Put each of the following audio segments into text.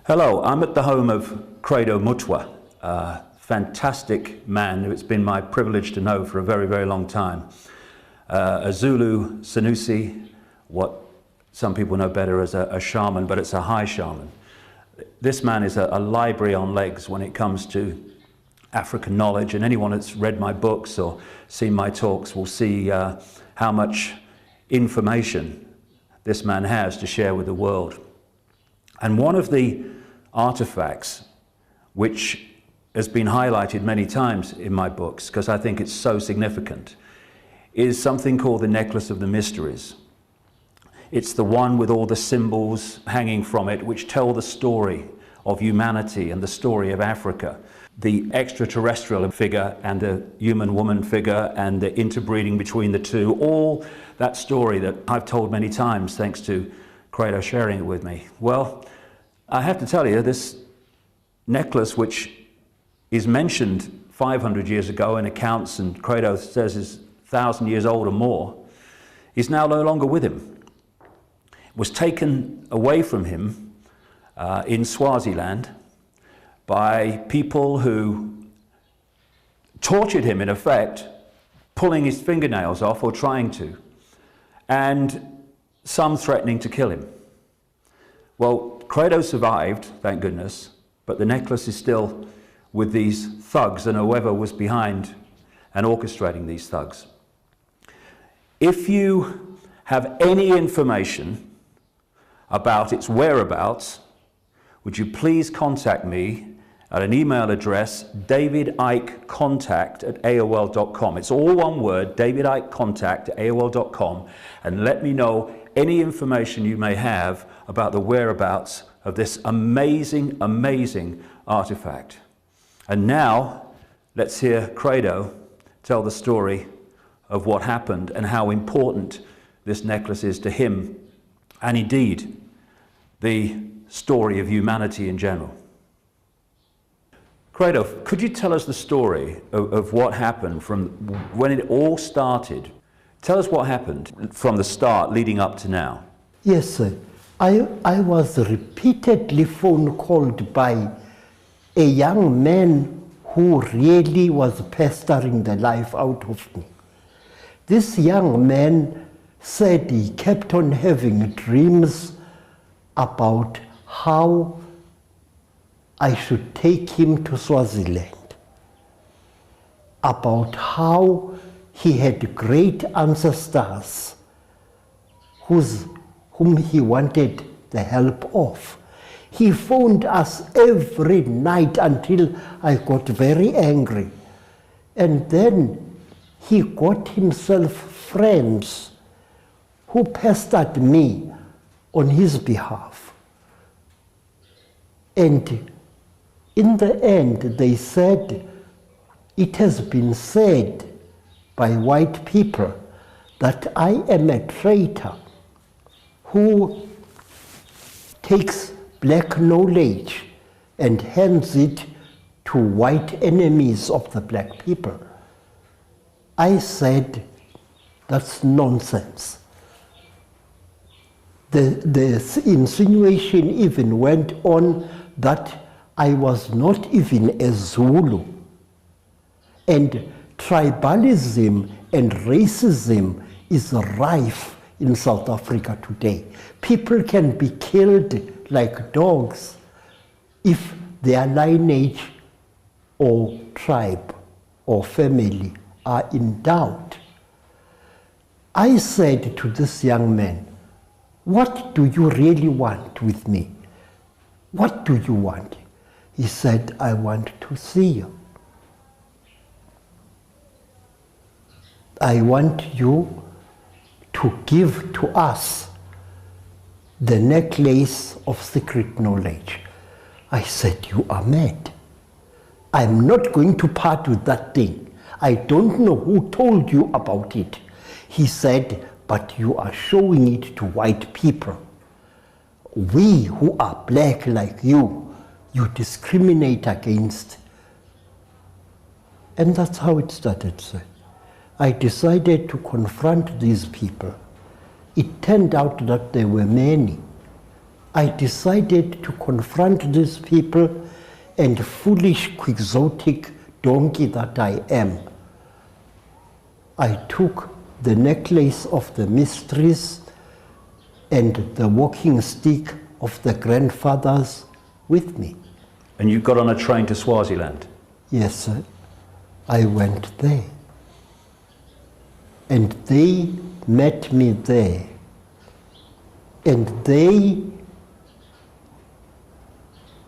Hello, I'm at the home of Credo Mutwa, a fantastic man who it's been my privilege to know for a very, very long time. A Zulu Sanusi, what some people know better as a shaman, but it's a high shaman. This man is a library on legs when it comes to African knowledge, and anyone that's read my books or seen my talks will see how much information this man has to share with the world. And one of the artifacts which has been highlighted many times in my books, because I think it's so significant, is something called the Necklace of the Mysteries. It's the one with all the symbols hanging from it which tell the story of humanity and the story of Africa. The extraterrestrial figure and the human woman figure and the interbreeding between the two, all that story that I've told many times thanks to Credo sharing it with me. Well, I have to tell you, this necklace, which is mentioned 500 years ago in accounts and Credo says is 1,000 years old or more, is now no longer with him. It was taken away from him in Swaziland by people who tortured him, in effect, pulling his fingernails off or trying to, and some threatening to kill him. Well, Credo survived, thank goodness, but the necklace is still with these thugs and whoever was behind and orchestrating these thugs. If you have any information about its whereabouts, would you please contact me at an email address, davidikecontact@aol.com. It's all one word, davidikecontact@aol.com, and let me know any information you may have about the whereabouts of this amazing, amazing artifact. And now, let's hear Credo tell the story of what happened and how important this necklace is to him, and indeed, the story of humanity in general. Credo, could you tell us the story of what happened from when it all started? Tell us what happened from the start leading up to now. Yes, sir. I was repeatedly phone called by a young man who really was pestering the life out of me. This young man said he kept on having dreams about how I should take him to Swaziland, about how he had great ancestors whom he wanted the help of. He phoned us every night until I got very angry. And then he got himself friends who pestered me on his behalf. And in the end, they said, it has been said by white people that I am a traitor who takes black knowledge and hands it to white enemies of the black people. I said, that's nonsense. The insinuation even went on that I was not even a Zulu. And tribalism and racism is rife in South Africa today. People can be killed like dogs if their lineage or tribe or family are in doubt. I said to this young man, what do you really want with me? What do you want? He said, I want to see you. I want you to give to us the necklace of secret knowledge. I said, you are mad. I'm not going to part with that thing. I don't know who told you about it. He said, but you are showing it to white people. We who are black like you discriminate against. And that's how it started, sir. I decided to confront these people. It turned out that there were many. I decided to confront these people, and foolish, quixotic donkey that I am, I took the necklace of the mysteries and the walking stick of the grandfathers with me. And you got on a train to Swaziland? Yes, sir. I went there. And they met me there. And they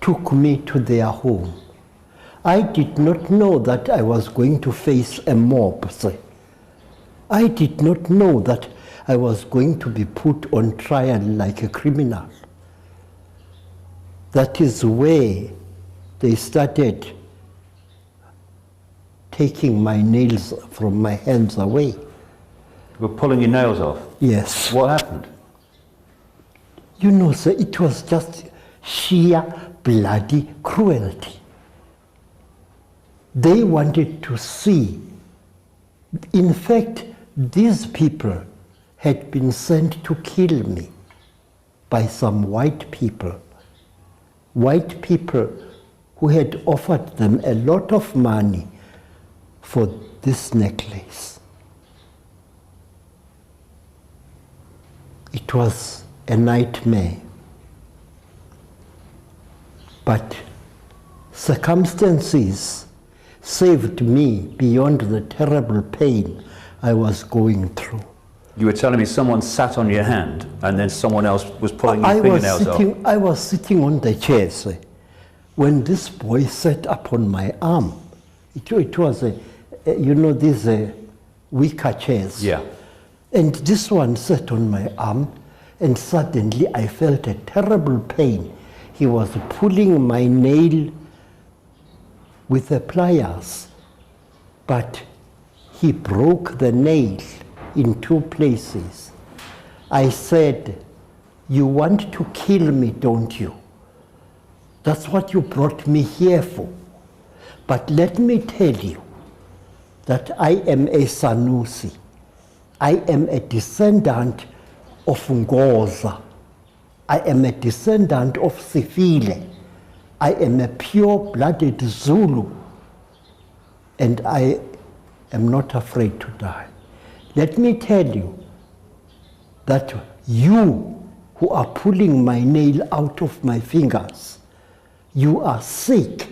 took me to their home. I did not know that I was going to face a mob, sir. I did not know that I was going to be put on trial like a criminal. That is where they started taking my nails from my hands away. You were pulling your nails off? Yes. What happened? You know, sir, it was just sheer bloody cruelty. They wanted to see. In fact, these people had been sent to kill me by some white people. White people who had offered them a lot of money for this necklace. It was a nightmare. But circumstances saved me beyond the terrible pain I was going through. You were telling me someone sat on your hand and then someone else was pulling your fingernails off. I was sitting on the chair, sir, when this boy sat up on my arm. It was these wicker chairs. Yeah. And this one sat on my arm, and suddenly I felt a terrible pain. He was pulling my nail with the pliers, but he broke the nail in two places. I said, "You want to kill me, don't you? That's what you brought me here for. But let me tell you that I am a Sanusi. I am a descendant of Ngoza. I am a descendant of Sifile. I am a pure-blooded Zulu. And I am not afraid to die. Let me tell you that you who are pulling my nail out of my fingers, you are sick.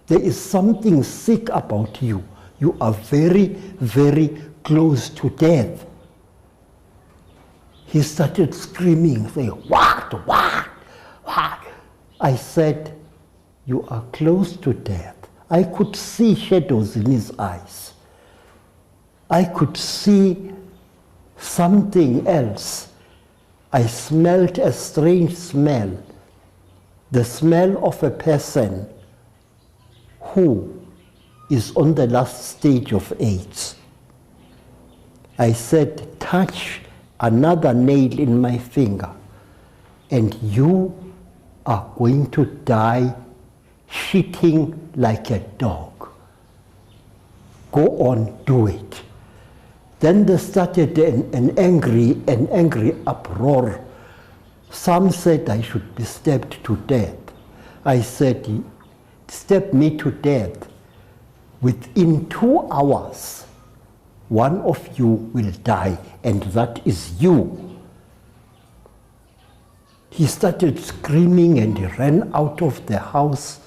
There is something sick about you. You are very, very close to death." He started screaming, saying, what? I said, "You are close to death." I could see shadows in his eyes. I could see something else. I smelled a strange smell, the smell of a person who is on the last stage of AIDS. I said, "Touch another nail in my finger, and you are going to die shitting like a dog. Go on, do it." Then there started an angry uproar. Some said I should be stabbed to death. I said, "Stab me to death. Within 2 hours, one of you will die, and that is you." He started screaming and he ran out of the house,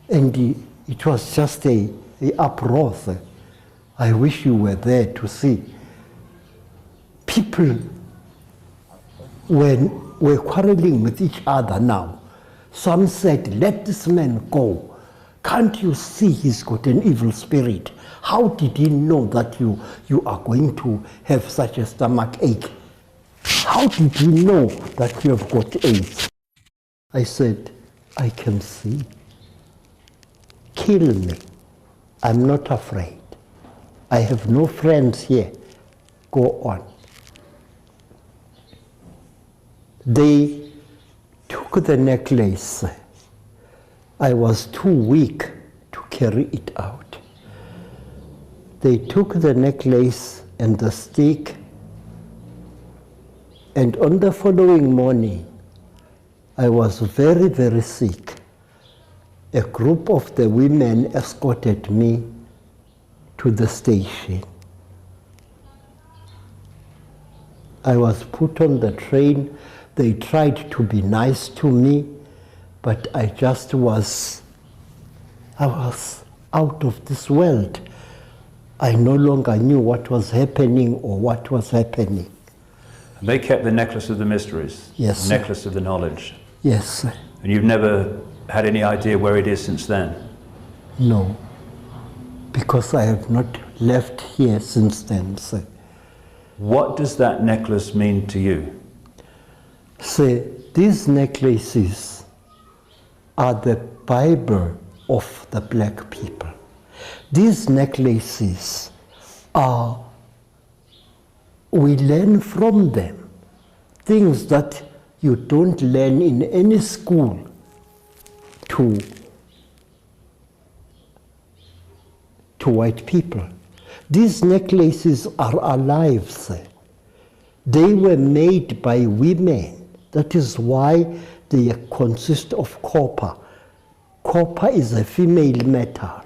and it was just a uproar. I wish you were there to see. People were quarreling with each other now. Some said, "Let this man go. Can't you see he's got an evil spirit? How did he know that you are going to have such a stomach ache? How did he know that you have got AIDS?" I said, "I can see. Kill me. I'm not afraid. I have no friends here. Go on." They took the necklace. I was too weak to carry it out. They took the necklace and the stick, and on the following morning, I was very, very sick. A group of the women escorted me to the station. I was put on the train. They tried to be nice to me, but I was out of this world. I no longer knew what was happening or what was happening. They kept the necklace of the mysteries, Yes, the necklace of the knowledge. Yes, sir. And you've never had any idea where it is since then? No, because I have not left here since then, sir. What does that necklace mean to you? Sir, these necklaces are the Bible of the black people. These necklaces are, we learn from them things that you don't learn in any school to white people. These necklaces are alive, sir. They were made by women. That is why they consist of copper. Copper is a female metal.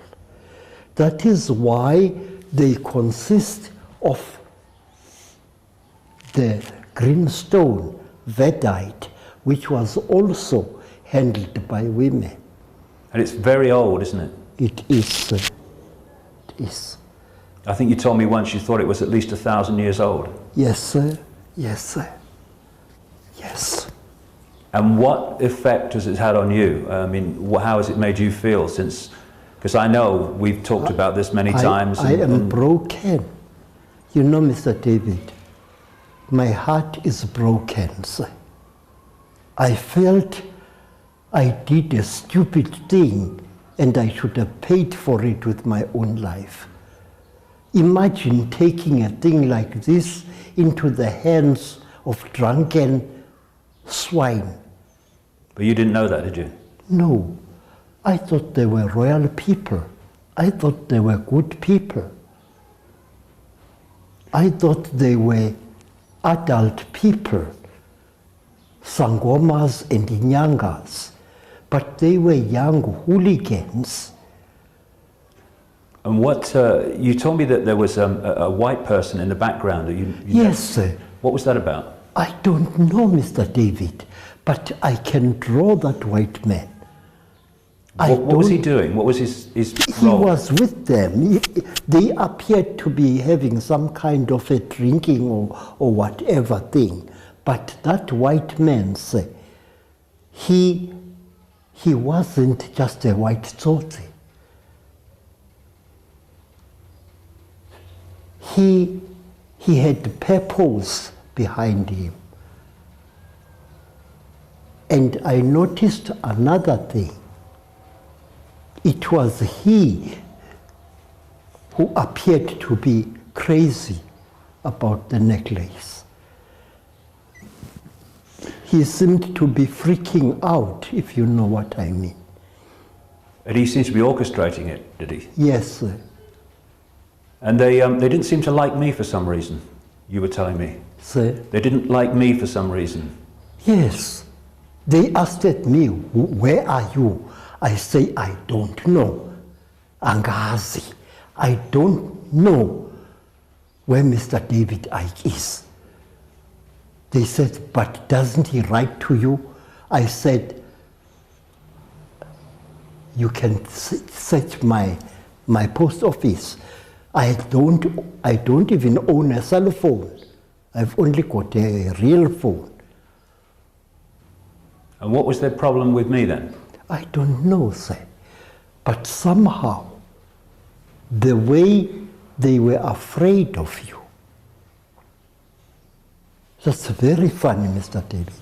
That is why they consist of the green stone, vadite, which was also handled by women. And it's very old, isn't it? It is, sir. It is. I think you told me once you thought it was at least 1,000 years old. Yes, sir. Yes, sir. Yes. And what effect has it had on you? I mean, how has it made you feel since, because I know we've talked about this many times. I am broken. You know, Mr. David, my heart is broken, sir. I felt I did a stupid thing and I should have paid for it with my own life. Imagine taking a thing like this into the hands of drunken swine. But you didn't know that, did you? No. I thought they were royal people. I thought they were good people. I thought they were adult people, sangomas and inyangas, but they were young hooligans. And what, you told me that there was a white person in the background. Yes, sir. What was that about? I don't know, Mr. David, but I can draw that white man. What was he doing? What was his role? He was with them. They appeared to be having some kind of a drinking or whatever thing. But that white man, sir, he wasn't just a white tsotsi. He had purpose behind him. And I noticed another thing. It was he who appeared to be crazy about the necklace. He seemed to be freaking out, if you know what I mean. And he seems to be orchestrating it, did he? Yes, sir. And they didn't seem to like me for some reason, you were telling me. Sir? They didn't like me for some reason. Yes. They asked me, where are you? I say, I don't know. Angazi. I don't know where Mr. David Icke is. They said, but doesn't he write to you? I said, you can search my post office. I don't even own a cell phone. I've only got a real phone. And what was their problem with me then? I don't know, sir. But somehow, the way they were afraid of you. That's very funny, Mr. David.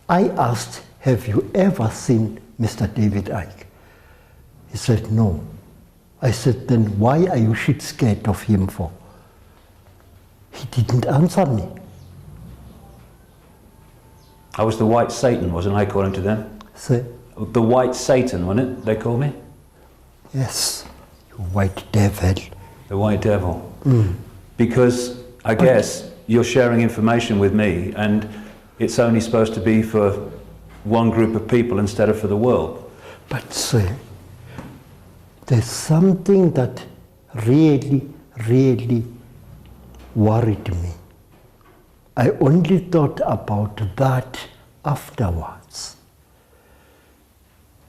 I asked, have you ever seen Mr. David Icke? He said, no. I said, then why are you shit scared of him for? He didn't answer me. I was the white Satan, wasn't I, according to them? Sir? The white Satan, wasn't it, they called me? Yes, you white devil. The white devil. Mm. Because I guess you're sharing information with me and it's only supposed to be for one group of people instead of for the world. But sir, there's something that really, really worried me. I only thought about that afterwards.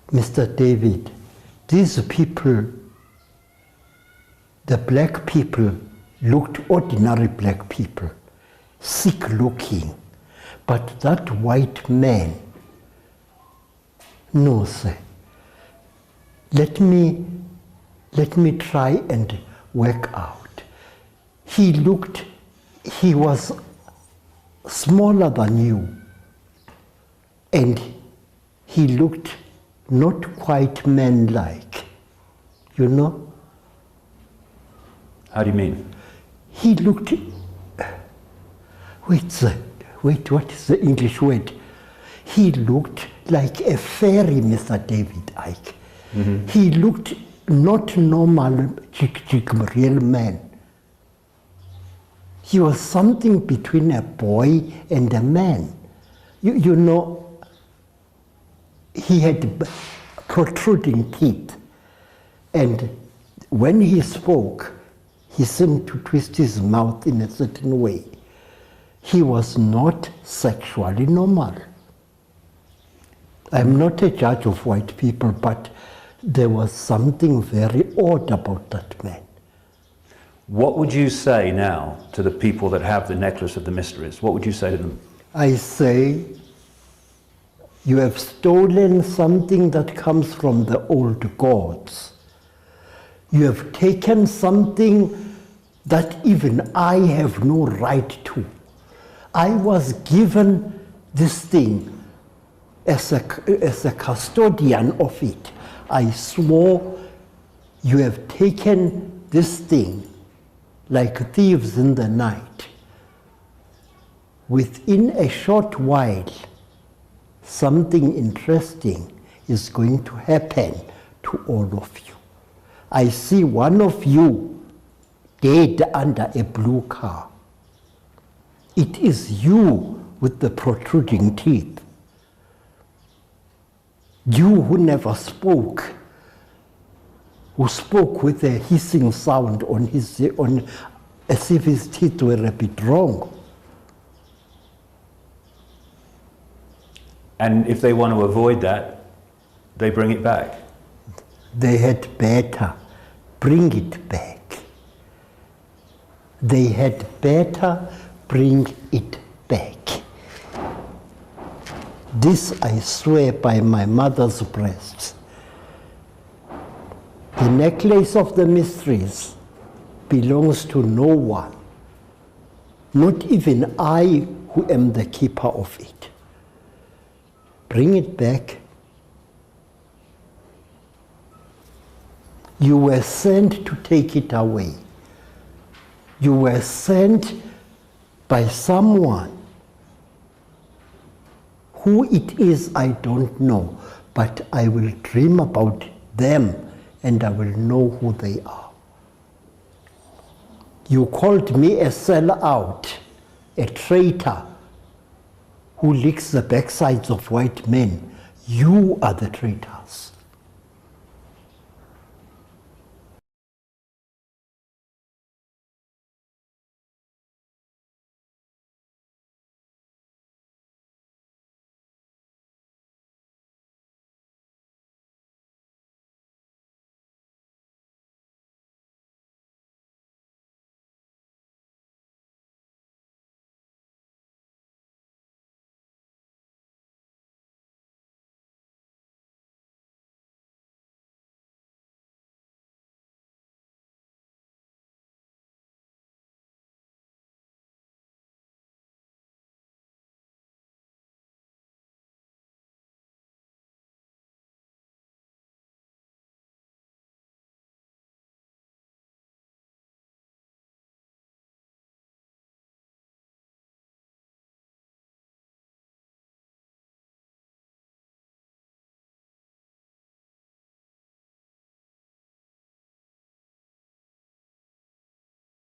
Mr. David, these people, the black people, looked ordinary black people, sick looking. But that white man, no sir, let me try and work out. He was smaller than you, and he looked not quite man-like, you know? How do you mean? He looked, wait, what is the English word? He looked like a fairy, Mr. David Icke. Mm-hmm. He looked not normal, real man. He was something between a boy and a man. You know, he had protruding teeth. And when he spoke, he seemed to twist his mouth in a certain way. He was not sexually normal. I'm not a judge of white people, but there was something very odd about that man. What would you say now to the people that have the necklace of the mysteries? What would you say to them? I say, you have stolen something that comes from the old gods. You have taken something that even I have no right to. I was given this thing as a custodian of it. I swore, you have taken this thing like thieves in the night. Within a short while, something interesting is going to happen to all of you. I see one of you dead under a blue car. It is you with the protruding teeth. You who never spoke, who spoke with a hissing sound as if his teeth were a bit wrong. And if they want to avoid that, they bring it back. They had better bring it back. They had better bring it back. This I swear by my mother's breast. The necklace of the mysteries belongs to no one, not even I who am the keeper of it. Bring it back. You were sent to take it away. You were sent by someone. Who it is, I don't know, but I will dream about them and I will know who they are. You called me a sellout, a traitor who licks the backsides of white men. You are the traitors.